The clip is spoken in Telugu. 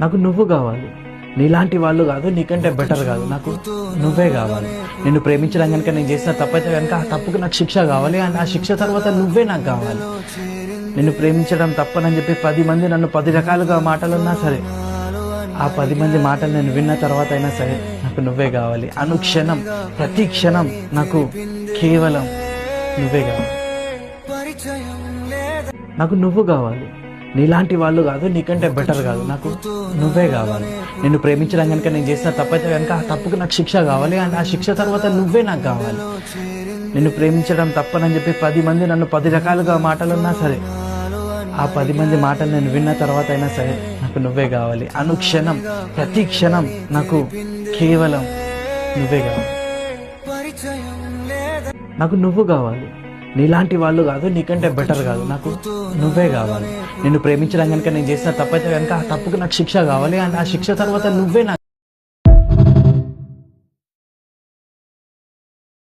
నాకు నువ్వు కావాలి. నీలాంటి వాళ్ళు కాదు, నీకంటే బెటర్ కాదు, నాకు నువ్వే కావాలి. నిన్ను ప్రేమించడం కనుక నేను చేసిన తప్పైతే కనుక ఆ తప్పుకు నాకు శిక్ష కావాలి, అండ్ ఆ శిక్ష తర్వాత నువ్వే నాకు కావాలి. నిన్ను ప్రేమించడం తప్పనని చెప్పి 10 మంది నన్ను 10 రకాలుగా మాటలున్నా సరే, ఆ 10 మంది మాటలు నేను విన్న తర్వాత అయినా సరే నాకు నువ్వే కావాలి. అనుక్షణం ప్రతి క్షణం నాకు కేవలం నువ్వే కావాలి. నాకు నువ్వు కావాలి. నీలాంటి వాళ్ళు కాదు, నీకంటే బెటర్ కాదు, నాకు నువ్వే కావాలి. నిన్ను ప్రేమించడం కనుక నేను చేసిన తప్పైతే కనుక ఆ తప్పుకు నాకు శిక్ష కావాలి, అండ్ ఆ శిక్ష తర్వాత నువ్వే నాకు కావాలి. నిన్ను ప్రేమించడం తప్పనని చెప్పి 10 మంది నన్ను 10 రకాలుగా మాటలున్నా సరే, ఆ 10 మంది మాటలు నేను విన్న తర్వాత అయినా సరే నాకు నువ్వే కావాలి. అనుక్షణం ప్రతి క్షణం నాకు కేవలం నువ్వే కావాలి. నాకు నువ్వు కావాలి. నీలాంటి వాళ్ళు కాదు, నీకంటే బెటర్ కాదు, నాకు నువ్వే కావాలి. నిన్ను ప్రేమించడం కనుక నేను చేసిన తప్పైతే కనుక ఆ తప్పుకు నాకు శిక్ష కావాలి, అండ్ ఆ శిక్ష తర్వాత నువ్వే నాకు